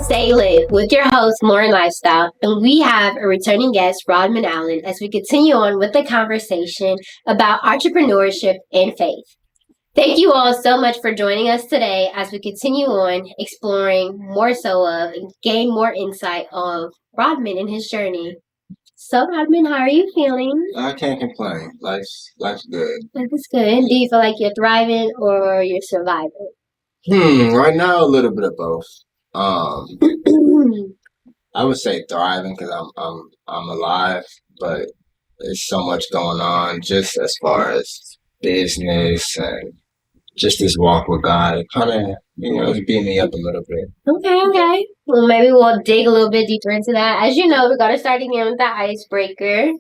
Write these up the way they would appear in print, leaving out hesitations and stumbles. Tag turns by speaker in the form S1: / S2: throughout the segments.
S1: Stay Lit with your host, Lauren Lyfestyle, and we have a returning guest, Rodman as we continue on with the conversation about entrepreneurship and faith. Thank you all so much for joining us today as we continue on exploring more so of and gain more insight of Rodman and his journey. So, Rodman, how are you feeling?
S2: I can't complain. Life's good.
S1: Life is good. Do you feel like you're thriving or you're surviving?
S2: Right now, a little bit of both. I would say thriving because I'm alive, but there's so much going on just as far as business and just this walk with God. It kind of, it's beating me up a little bit.
S1: Okay. Well, maybe we'll dig a little bit deeper into that. As you know, we're going to start again with the icebreaker.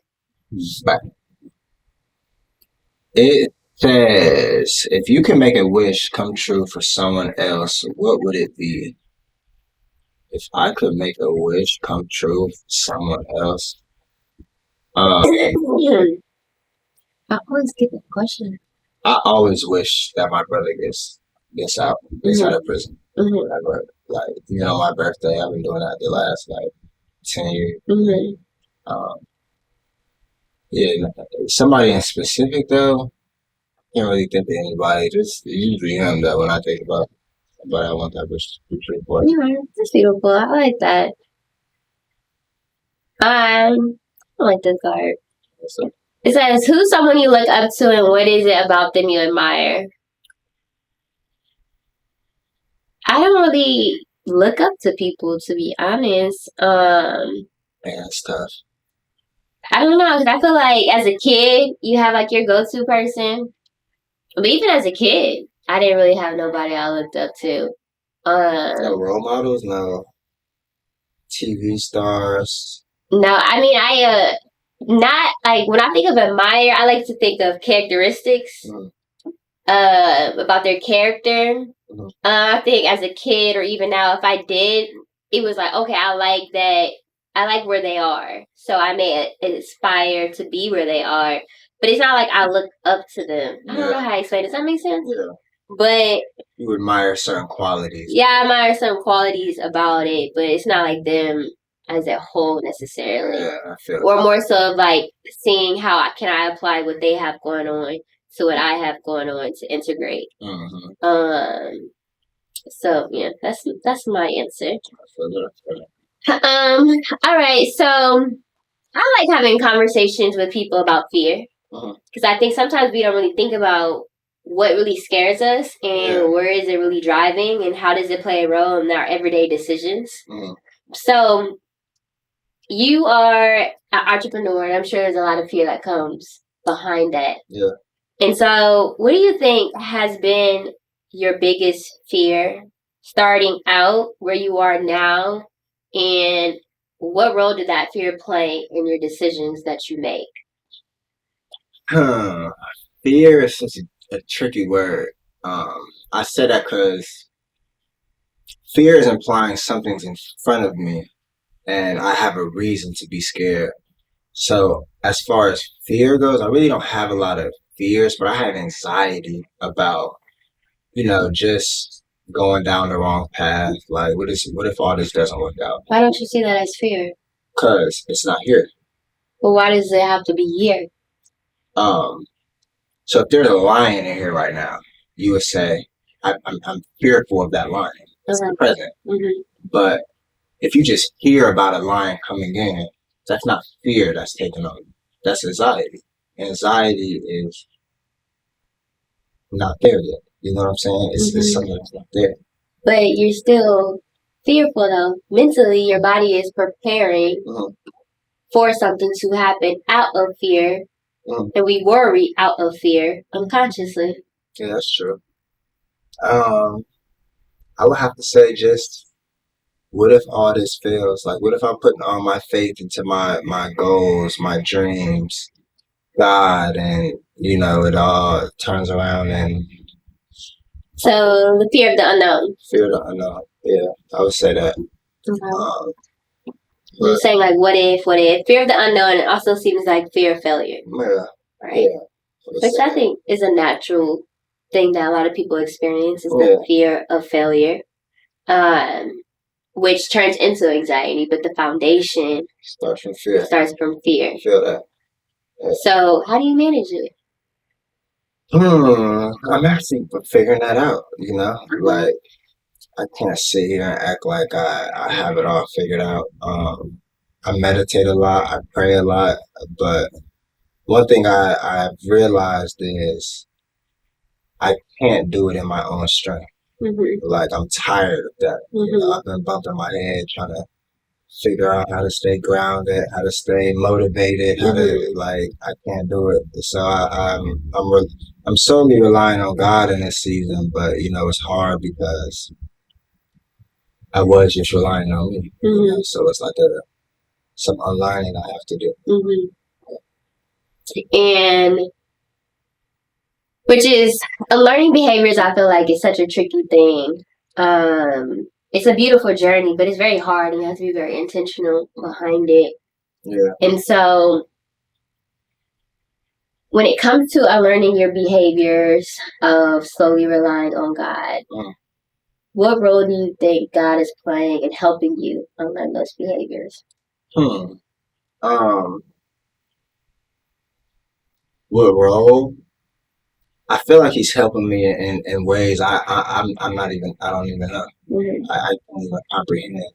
S2: But it says, if you can make a wish come true for someone else, what would it be? If I could make a wish come true for someone else,
S1: I always get that question.
S2: I always wish that my brother gets out of prison. Whatever. Like, my birthday, I've been doing that the last 10 years. Somebody in specific though, can't really think of anybody. Just usually him though when I think about. But I want that wish to be true for.
S1: Yeah, that's beautiful. I like that. I like this card. It says, who's someone you look up to and what is it about them you admire? I don't really look up to people, to be honest.
S2: Man, that's tough.
S1: I don't know, because I feel like as a kid, you have like your go-to person. But even as a kid, I didn't really have nobody I looked up to.
S2: No role models, no TV stars.
S1: No, I mean, not like when I think of admire, I like to think of characteristics about their character. I think as a kid or even now, if I did, it was like, okay, I like that. I like where they are. So I may aspire to be where they are. But it's not like I look up to them. I don't know how to explain it. Does that make sense?
S2: Yeah.
S1: But
S2: you admire certain qualities.
S1: Yeah, I admire certain qualities about it, but it's not like them as a whole necessarily.
S2: Yeah, I feel
S1: or more so of like seeing how can I apply what they have going on to what I have going on to integrate. So yeah, that's my answer. All right, so I like having conversations with people about fear because I think sometimes we don't really think about what really scares us and where is it really driving and how does it play a role in our everyday decisions. So you are an entrepreneur and I'm sure there's a lot of fear that comes behind that.
S2: Yeah.
S1: And so what do you think has been your biggest fear starting out where you are now, and what role did that fear play in your decisions that you make?
S2: Fear is such a tricky word. I say that because fear is implying something's in front of me and I have a reason to be scared. So as far as fear goes, I really don't have a lot of fears, but I have anxiety about, just going down the wrong path. Like, what if all this doesn't work out?
S1: Why don't you see that as fear?
S2: Because it's not here.
S1: Well, why does it have to be here?
S2: So if there's a lion in here right now, you would say, I'm fearful of that lion. It's present. But if you just hear about a lion coming in, that's not fear that's taking on you. That's anxiety. Anxiety is not there yet. You know what I'm saying? It's something that's not there.
S1: But you're still fearful though. Mentally, your body is preparing for something to happen out of fear. And we worry out of fear unconsciously.
S2: Yeah, that's true. I would have to say just, what if all this fails? Like, what if I'm putting all my faith into my goals, my dreams, God, and, it all turns around and...
S1: So, the fear of the unknown.
S2: Fear of the unknown, yeah. I would say that.
S1: You're saying, like, what if? Fear of the unknown, it also seems like fear of failure.
S2: Yeah.
S1: Right?
S2: Yeah.
S1: Which I think is a natural thing that a lot of people experience is the fear of failure. which turns into anxiety, but the foundation
S2: starts from fear.
S1: I
S2: feel that.
S1: Yeah. So how do you manage it?
S2: I'm actually figuring that out, like I can't sit here and act like I have it all figured out. I meditate a lot, I pray a lot, but one thing I've realized is I can't do it in my own strength. Like, I'm tired of that. I've been bumping my head trying to figure out how to stay grounded, how to stay motivated, how to, like, I can't do it. So I'm solely relying on God in this season, but it's hard because I was just relying on me. So it's like some unlearning I have to do.
S1: And which is unlearning behaviors, I feel like, is such a tricky thing. It's a beautiful journey, but it's very hard, and you have to be very intentional behind it.
S2: Yeah.
S1: And so when it comes to unlearning your behaviors of slowly relying on God, what role do you think God is playing in helping you unlearn those behaviors?
S2: What role? I feel like he's helping me in ways I'm not even, I don't even know. I don't even comprehend it.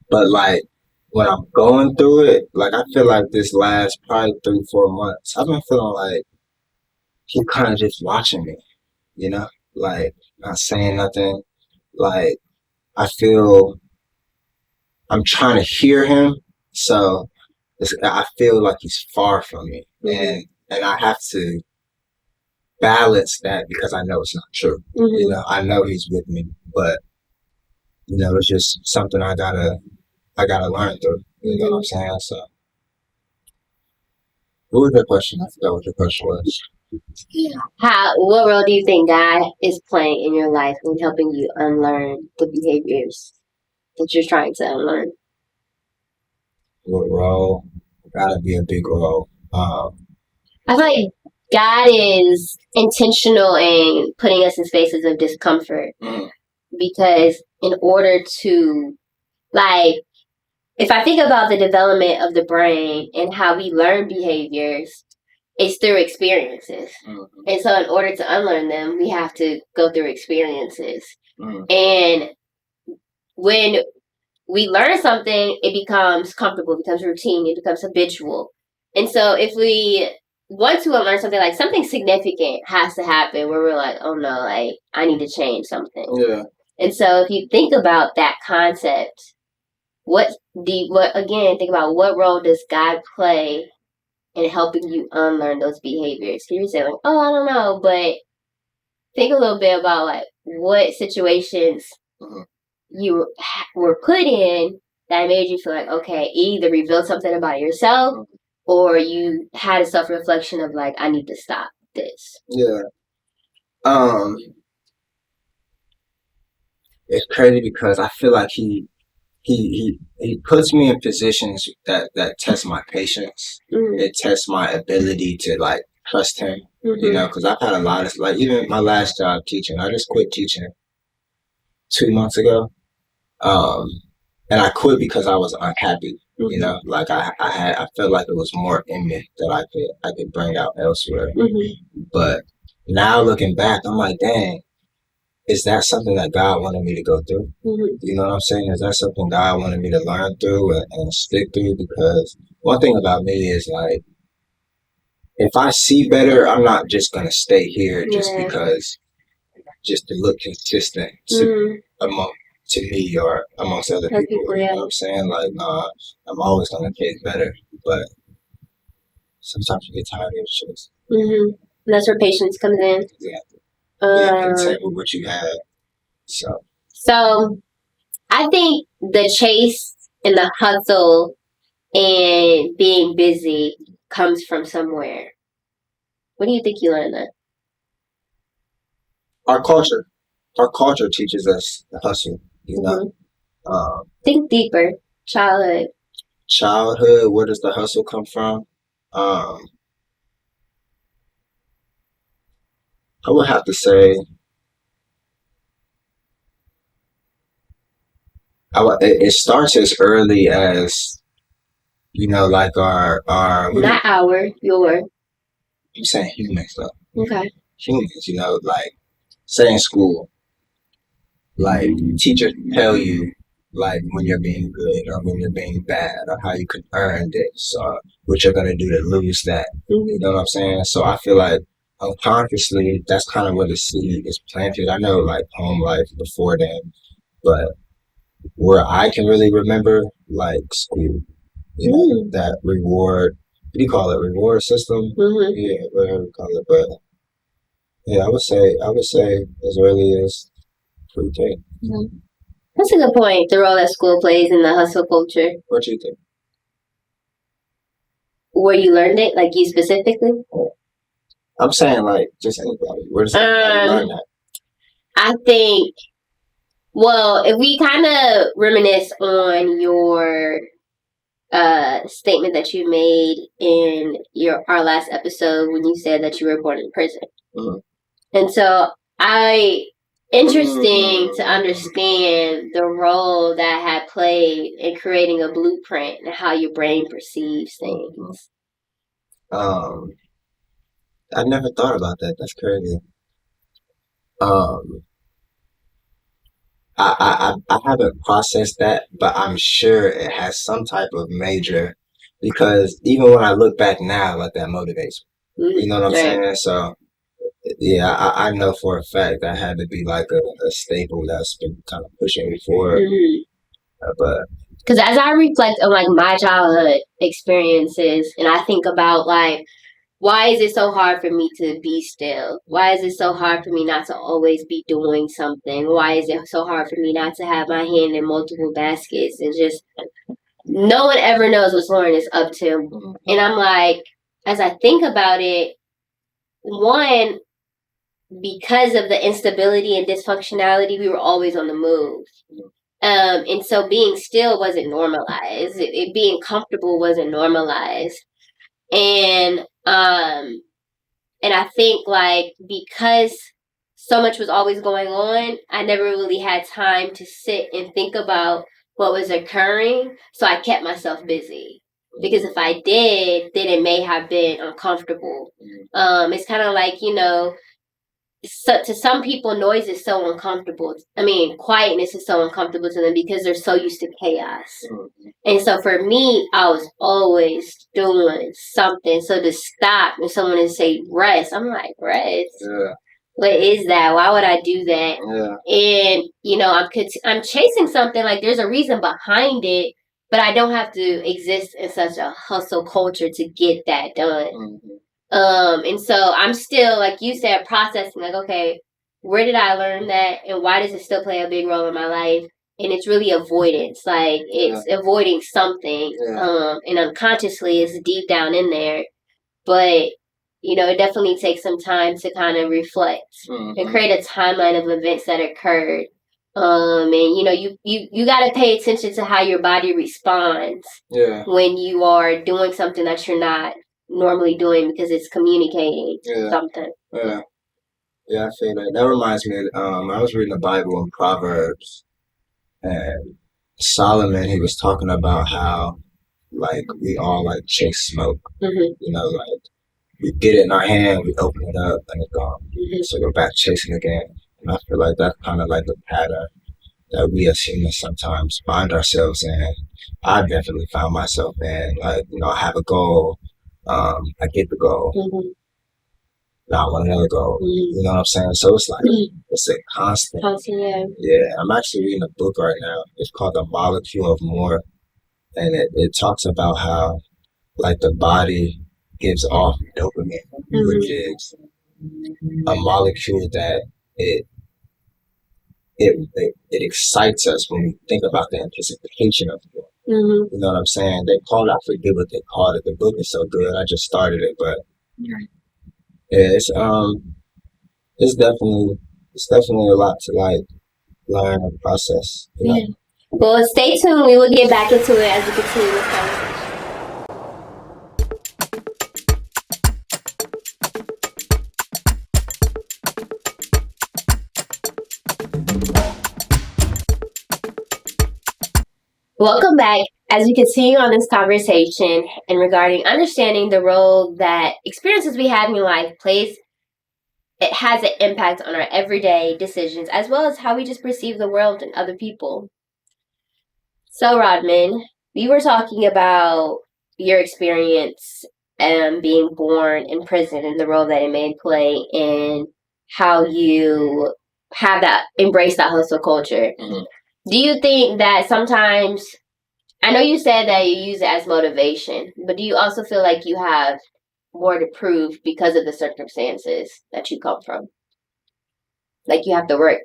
S2: But like when I'm going through it, like I feel like this last probably 3-4 months, I've been feeling like he kind of just watching me, like not saying nothing. Like I feel I'm trying to hear him, so I feel like he's far from me, and I have to balance that because I know it's not true. I know he's with me, but it's just something I gotta learn through. You know what I'm saying? So, what was your question? I forgot what your question was.
S1: What role do you think God is playing in your life in helping you unlearn the behaviors that you're trying to unlearn?
S2: What role? Gotta be a big role.
S1: I feel like God is intentional in putting us in spaces of discomfort because in order to, like, if I think about the development of the brain and how we learn behaviors, it's through experiences. And so in order to unlearn them, we have to go through experiences. And when we learn something, it becomes comfortable, it becomes routine, it becomes habitual. And so if we want to unlearn something, like something significant has to happen where we're like, oh no, like I need to change something.
S2: Yeah.
S1: And so if you think about that concept, think about what role does God play in helping you unlearn those behaviors? Can you say like, oh, I don't know, but think a little bit about like what situations you were put in that made you feel like, okay, either reveal something about yourself or you had a self-reflection of like, I need to stop this.
S2: Yeah. It's crazy because I feel like he puts me in positions that test my patience. It tests my ability to like trust him. Because I've had a lot of, like, even my last job teaching, I just quit teaching 2 months ago. And I quit because I was unhappy. Like I felt like it was more in me that I could bring out elsewhere. But now looking back, I'm like, dang, is that something that God wanted me to go through? You know what I'm saying? Is that something God wanted me to learn through and stick through? Because one thing about me is like, if I see better, I'm not just gonna stay here just because, just to look consistent to me or amongst other people. You know what I'm saying? Like, nah, I'm always gonna get better, but sometimes you get tired of your shit.
S1: That's where patience comes in.
S2: Exactly. Being content with what you have.
S1: So I think the chase and the hustle and being busy comes from somewhere. What do you think you learned that?
S2: Our culture teaches us the hustle,
S1: Think deeper. Childhood.
S2: Where does the hustle come from? I would have to say It starts as early as, like our
S1: Not our, your.
S2: I'm saying humans though.
S1: Okay.
S2: Humans, like say in school, like teachers tell you like when you're being good or when you're being bad or how you can earn this or what you're gonna do to lose that. You know what I'm saying? So I feel like unconsciously that's kind of where the seed is planted. I know like home life before then, but where I can really remember like school, that reward. What do you call it? Reward system? Yeah, whatever you call it. But yeah, I would say as early as pre-K.
S1: That's a good point. The role that school plays in the hustle culture.
S2: What do you think?
S1: Where you learned it, like you specifically?
S2: I'm saying like just anybody. Where does anybody learn that?
S1: I think. Well, if we kind of reminisce on your statement that you made in our last episode when you said that you were born in prison, and so interesting to understand the role that had played in creating a blueprint and how your brain perceives things.
S2: I never thought about that. That's crazy. I haven't processed that, but I'm sure it has some type of major, because even when I look back now, like that motivates me. You know what I'm saying? So yeah, I know for a fact that had to be like a staple that's been kind of pushing me forward. But
S1: because as I reflect on like my childhood experiences, and I think about like, why is it so hard for me to be still? Why is it so hard for me not to always be doing something? Why is it so hard for me not to have my hand in multiple baskets? And just no one ever knows what Lauren is up to. And I'm like, as I think about it, one, because of the instability and dysfunctionality, we were always on the move. And so being still wasn't normalized. It being comfortable wasn't normalized. And I think like because so much was always going on, I never really had time to sit and think about what was occurring. So I kept myself busy. Because if I did, then it may have been uncomfortable. It's kind of like, so to some people, noise is so uncomfortable. I mean, quietness is so uncomfortable to them because they're so used to chaos. And so for me, I was always doing something. So to stop and someone to say rest, I'm like, rest? Yeah. What is that? Why would I do that? Yeah. And, I'm chasing something, like there's a reason behind it, but I don't have to exist in such a hustle culture to get that done. And so I'm still, like you said, processing, like, okay, where did I learn that? And why does it still play a big role in my life? And it's really avoidance. Like, it's avoiding something. And unconsciously, it's deep down in there. But, it definitely takes some time to kind of reflect and create a timeline of events that occurred. And, you got to pay attention to how your body responds when you are doing something that you're not normally doing, because it's communicating something.
S2: Yeah, I feel that. That reminds me, I was reading the Bible in Proverbs, and Solomon, he was talking about how, like, we all, like, chase smoke. Like, we get it in our hand, we open it up, and it's gone. So we're back chasing again. And I feel like that's kind of like the pattern that we as humans sometimes find ourselves in. I've definitely found myself in, like, I have a goal, I get the goal. Now I want another goal. You know what I'm saying? So it's like, it's a constant. Yeah, I'm actually reading a book right now. It's called The Molecule of More. And it talks about how, like, the body gives off dopamine, which is a molecule that it excites us when we think about the anticipation of it. You know what I'm saying? They call it, I forget what they called it. The book is so good. I just started it, but yeah, it's definitely a lot to like learn and process.
S1: Well, stay tuned. We will get back into it as we continue this conversation. Welcome back. As we continue on this conversation and regarding understanding the role that experiences we have in life plays, it has an impact on our everyday decisions as well as how we just perceive the world and other people. So, Rodman, we were talking about your experience being born in prison and the role that it may play in how you have that embrace that hustle culture. Mm-hmm. Do you think that sometimes, I know you said that you use it as motivation, but do you also feel like you have more to prove because of the circumstances that you come from? Like you have to work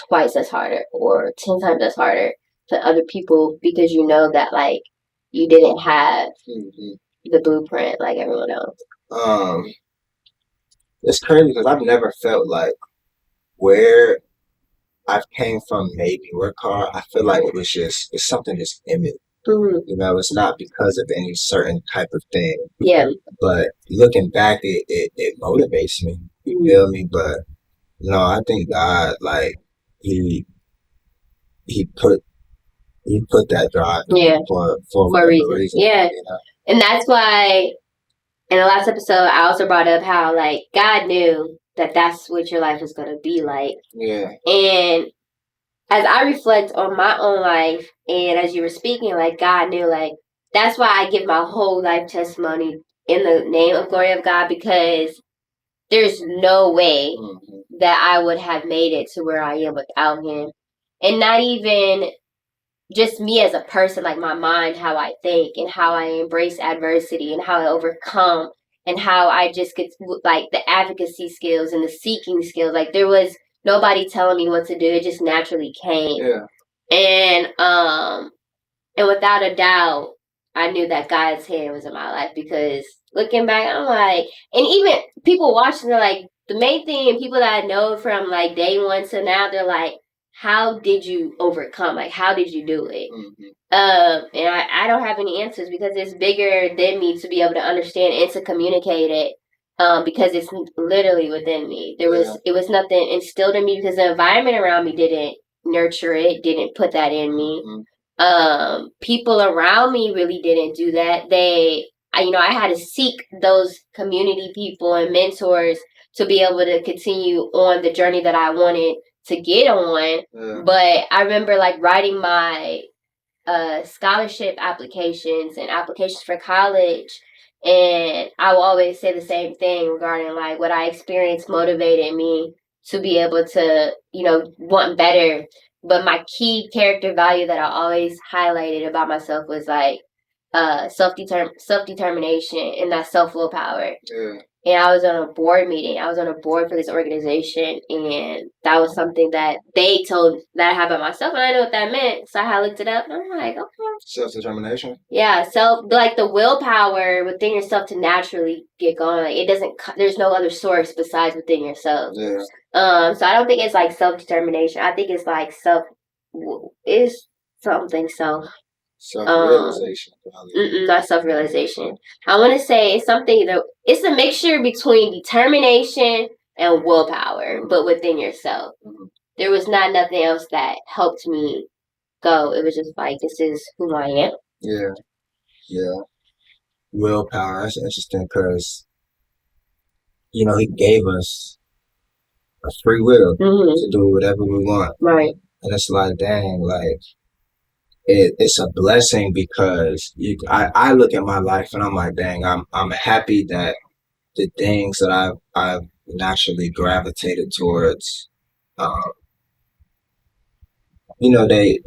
S1: twice as harder or 10 times as harder to other people because you know that like you didn't have the blueprint like everyone else.
S2: It's crazy because I've never felt like where I've came from made me work hard. I feel like it's something just in me. Mm-hmm. You know, it's not because of any certain type of thing.
S1: Yeah.
S2: But looking back, it motivates me. You feel me? But no, I think God, like, he put that drive for a reason.
S1: Yeah. You know? And that's why in the last episode I also brought up how like God knew that that's what your life was going to be like.
S2: Yeah.
S1: And as I reflect on my own life and as you were speaking, like God knew, like that's why I give my whole life testimony in the name of glory of God, because there's no way that I would have made it to where I am without him. And not even just me as a person, like my mind, how I think and how I embrace adversity and how I overcome and how I just get like the advocacy skills and the seeking skills. Like there was nobody telling me what to do. It just naturally came.
S2: Yeah.
S1: And without a doubt, I knew that God's hand was in my life, because looking back, I'm like, and even people watching, they're like, the main thing, people that I know from like day one to now, they're like, how did you overcome? Like, how did you do it? Mm-hmm. And I don't have any answers because it's bigger than me to be able to understand and to communicate it. Because it's literally within me. It was nothing instilled in me because the environment around me didn't nurture it, didn't put that in me. Mm-hmm. People around me really didn't do that. I had to seek those community people and mentors to be able to continue on the journey that I wanted to get on. Yeah. But I remember like writing my scholarship applications and applications for college, and I will always say the same thing regarding like what I experienced motivated me to be able to, want better. But my key character value that I always highlighted about myself was like self-determination and that self-willpower. Yeah. And I was on a board meeting. I was on a board for this organization, and that was something that they told that I had about myself, and I know what that meant. So I looked it up, and I'm like, okay.
S2: Self-determination?
S1: Yeah, like the willpower within yourself to naturally get going. Like, it doesn't, there's no other source besides within yourself. Yeah. So I don't think it's like self-determination. I think it's like it's something self.
S2: Self-realization.
S1: Not self-realization. I want to say it's something that it's a mixture between determination and willpower, but within yourself. Mm-hmm. There was nothing else that helped me go. It was just like, this is who I am.
S2: Yeah. Willpower. That's interesting because, he gave us a free will to do whatever we want.
S1: Right.
S2: And it's like, dang, like, it's a blessing because I look at my life and I'm like, dang, I'm happy that the things that I've naturally gravitated towards, they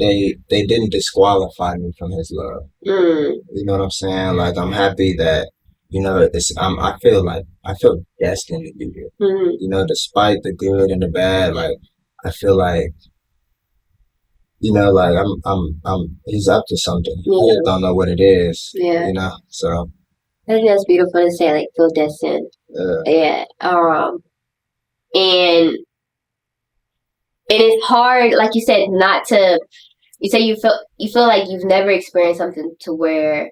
S2: didn't disqualify me from his love. You know what I'm saying? Like, I'm happy that, I feel destined to be here. Despite the good and the bad, like, I feel like, like he's up to something. Yeah. I just don't know what it is.
S1: Yeah.
S2: So
S1: I think that's beautiful to say, like, feel destined. Yeah. And it's hard, like you said, not to. You say you feel like you've never experienced something to where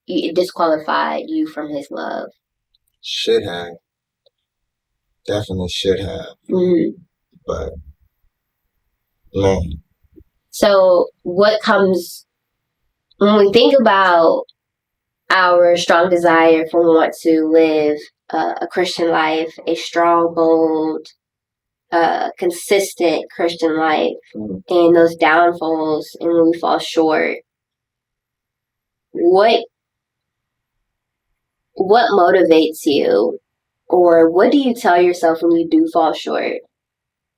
S1: it disqualified you from his love.
S2: Should have. Definitely should have.
S1: Mm-hmm.
S2: But man.
S1: So what comes when we think about our strong desire for we want to live a Christian life, a strong, bold, consistent Christian life, and those downfalls and when we fall short, what motivates you, or what do you tell yourself when you do fall short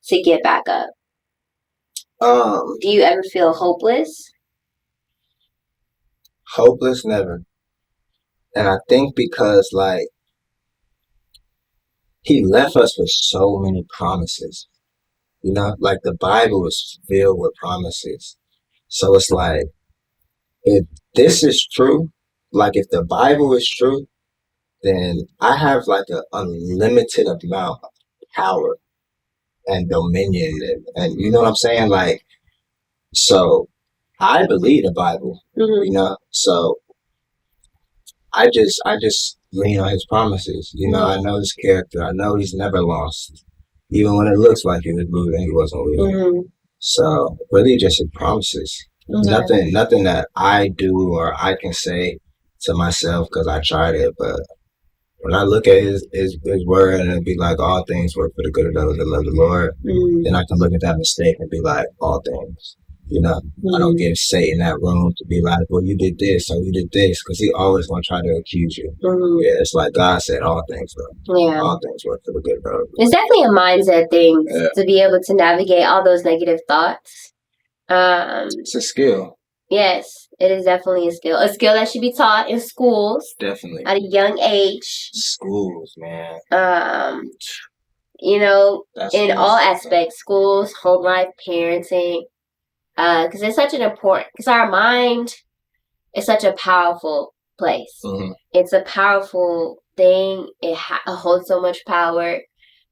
S1: to get back up? Do you ever feel hopeless?
S2: Hopeless, never. And I think because, like, he left us with so many promises. You know, like the Bible is filled with promises. So it's like, if this is true, like if the Bible is true, then I have like an unlimited amount of power and dominion. And you know what I'm saying? Like, so I believe the Bible, you know? So I just lean on his promises. You know, I know his character. I know he's never lost. Even when it looks like he was losing, he wasn't losing. So really just his promises. Nothing that I do or I can say to myself because I tried it. But when I look at his word and it'd be like all things work for the good of those that love the Lord, then I can look at that mistake and be like all things. You know, I don't give Satan that room to be like, well, you did this or you did this, because he always going to try to accuse you. Yeah, it's like God said, all things though. Yeah. All things work for the good of those.
S1: It's definitely a mindset thing to be able to navigate all those negative thoughts.
S2: It's a skill.
S1: Yes, it is definitely a skill. A skill that should be taught in schools.
S2: Definitely.
S1: At a young age.
S2: Schools, man.
S1: You know, in all aspects, schools, home life, parenting. Because it's such an important, because our mind is such a powerful place. It's a powerful thing. It holds so much power.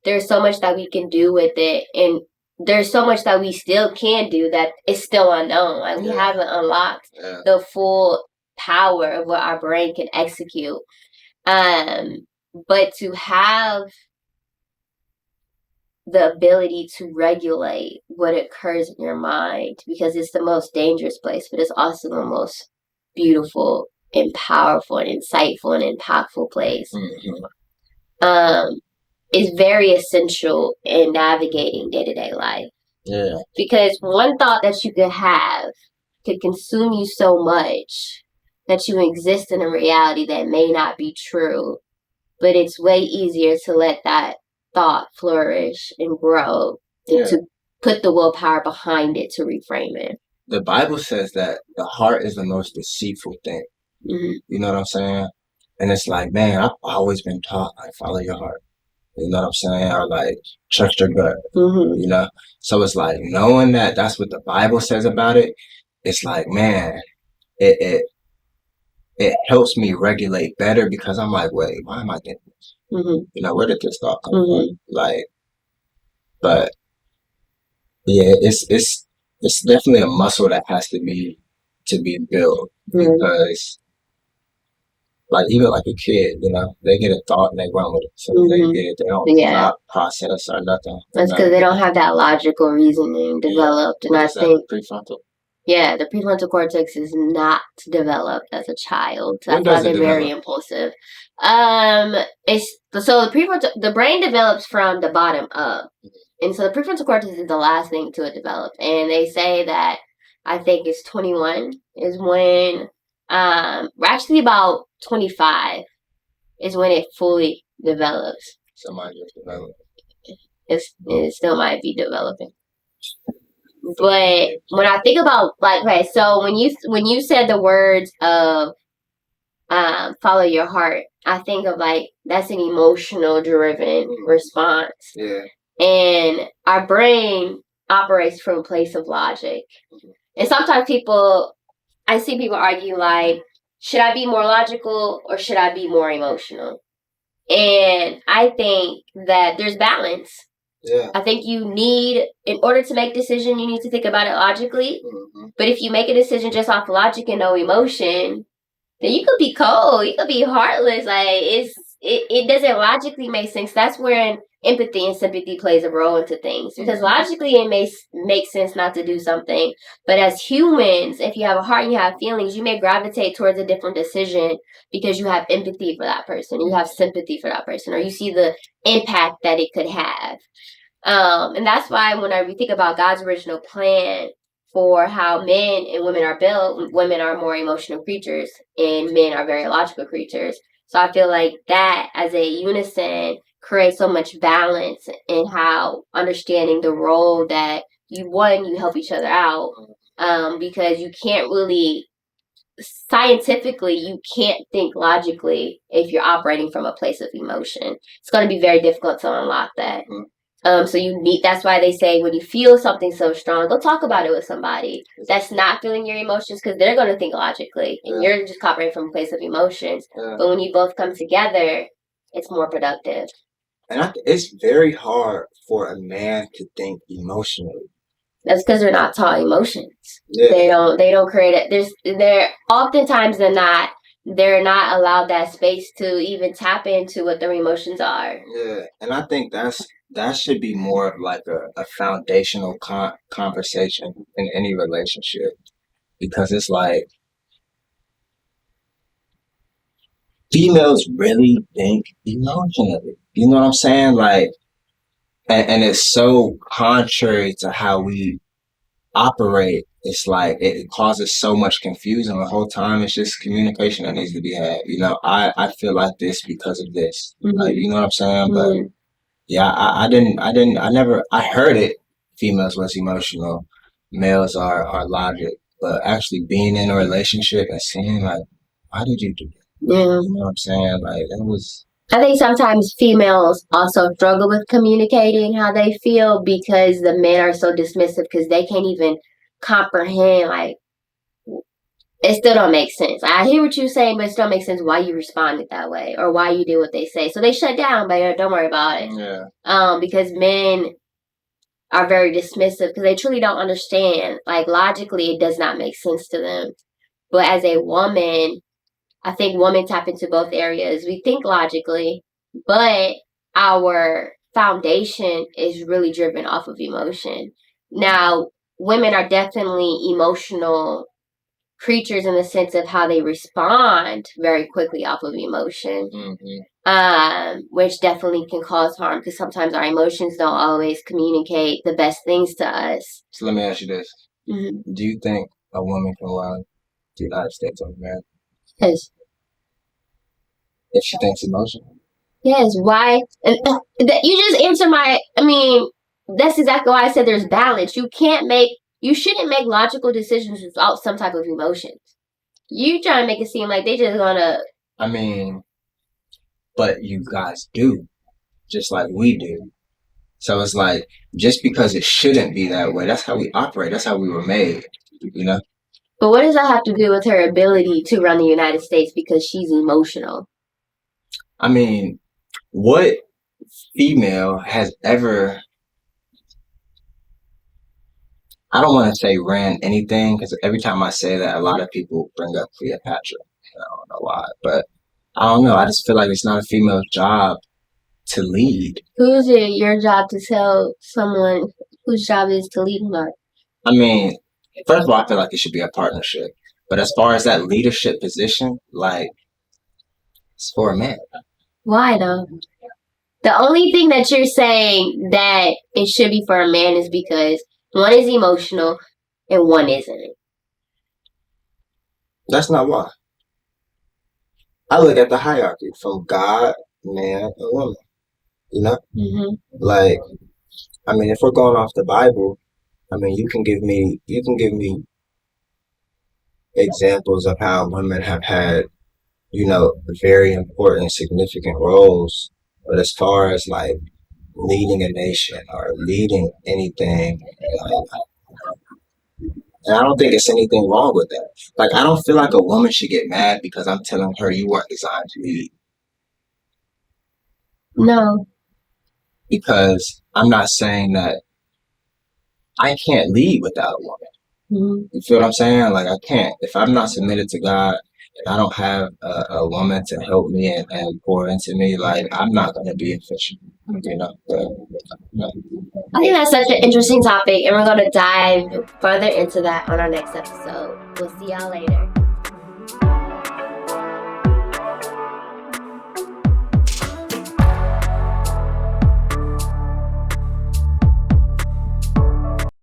S1: There's so much that we can do with it. And there's so much that we still can do that is still unknown. Like we haven't unlocked the full power of what our brain can execute. But to have the ability to regulate what occurs in your mind, because it's the most dangerous place, but it's also the most beautiful and powerful and insightful and impactful place, is very essential in navigating day-to-day life.
S2: Yeah.
S1: Because one thought that you could have could consume you so much that you exist in a reality that may not be true, but it's way easier to let that thought flourish and grow and to put the willpower behind it to reframe it.
S2: The Bible says that the heart is the most deceitful thing. You know what I'm saying? And it's like, man, I've always been taught, like, follow your heart. You know what I'm saying? Or like, trust your gut. You know? So it's like, knowing that that's what the Bible says about it, it's like, man, it helps me regulate better because I'm like, wait, why am I getting this? You know, where did this thought come from? Like, but yeah, it's definitely a muscle that has to be built because, like, even like a kid, you know, they get a thought and they run with it. So they don't not process or nothing.
S1: That's because they don't have that logical reasoning developed, and I think
S2: prefrontal.
S1: Yeah, the prefrontal cortex is not developed as a child. That's why they're very impulsive. The brain develops from the bottom up, and so the prefrontal cortex is the last thing to develop. And they say that I think it's 21 is when, actually about 25 is when it fully develops.
S2: So mine just developed.
S1: It still might be developing. But when I think about, like, okay, so when you said the words of follow your heart, I think of like that's an emotional driven response.
S2: Yeah.
S1: And our brain operates from a place of logic. And sometimes I see people argue like, should I be more logical or should I be more emotional? And I think that there's balance.
S2: Yeah.
S1: I think in order to make a decision, you need to think about it logically. But if you make a decision just off logic and no emotion, then you could be cold. You could be heartless. Like it doesn't logically make sense. That's when empathy and sympathy plays a role into things, because logically it may make sense not to do something, but as humans, if you have a heart and you have feelings, you may gravitate towards a different decision because you have empathy for that person, you have sympathy for that person, or you see the impact that it could have. And that's why when we think about God's original plan for how men and women are built, women are more emotional creatures and men are very logical creatures. So I feel like that as a unison creates so much balance in how understanding the role that you help each other out, because you can't really, scientifically, you can't think logically if you're operating from a place of emotion. It's going to be very difficult to unlock that. So that's why they say when you feel something so strong, go talk about it with somebody that's not feeling your emotions, because they're going to think logically and you're just operating from a place of emotions. But when you both come together, it's more productive.
S2: And it's very hard for a man to think emotionally.
S1: That's because they're not taught emotions. Yeah. They don't create it. They're oftentimes they're not allowed that space to even tap into what their emotions are.
S2: Yeah, and I think that should be more of like a foundational conversation in any relationship, because it's like females really think emotionally. You know what I'm saying? Like, and it's so contrary to how we operate. It's like it causes so much confusion the whole time. It's just communication that needs to be had. You know, I feel like this because of this. Like, you know what I'm saying? But yeah, I heard it. Females less emotional, males are logic. But actually being in a relationship and seeing like, why did you do that?
S1: Yeah.
S2: You know what I'm saying? Like, it was.
S1: I think sometimes females also struggle with communicating how they feel because the men are so dismissive, because they can't even comprehend, like, it still don't make sense. I hear what you're saying, but it still makes sense why you responded that way or why you did what they say. So they shut down, but don't worry about it.
S2: Yeah.
S1: Because men are very dismissive because they truly don't understand. Like, logically, it does not make sense to them. But as a woman, I think women tap into both areas. We think logically, but our foundation is really driven off of emotion. Now, women are definitely emotional creatures in the sense of how they respond very quickly off of emotion, which definitely can cause harm because sometimes our emotions don't always communicate the best things to us.
S2: So let me ask you this. Do you think a woman can run the United States of America?
S1: Yes.
S2: If she thinks emotional?
S1: Yes. Why? And you just answered that's exactly why I said there's balance. You shouldn't make logical decisions without some type of emotions. You trying to make it seem like they just gonna.
S2: But you guys do, just like we do. So it's like, just because it shouldn't be that way, that's how we operate. That's how we were made, you know?
S1: But what does that have to do with her ability to run the United States because she's emotional?
S2: What female has ever, I don't want to say ran anything, because every time I say that, a lot of people bring up Cleopatra. I don't know why, but I don't know. I just feel like it's not a female's job to lead.
S1: Who's it your job to tell someone whose job is to lead or not?
S2: First of all, I feel like it should be a partnership. But as far as that leadership position, like, it's for a man.
S1: Why though? The only thing that you're saying that it should be for a man is because one is emotional and one isn't.
S2: That's not why. I look at the hierarchy from God, man, and woman. You know? Like, if we're going off the Bible, you can give me examples of how women have had, very important, significant roles. But as far as like leading a nation or leading anything, and I don't think it's anything wrong with that. Like, I don't feel like a woman should get mad because I'm telling her you weren't designed to lead.
S1: No.
S2: Because I'm not saying that I can't lead without a woman. You feel what I'm saying? Like, I can't. If I'm not submitted to God and I don't have a woman to help me and pour into me, like, I'm not going to be efficient. you know. But, no.
S1: I think that's such an interesting topic, and we're going to dive further into that on our next episode. We'll see y'all later.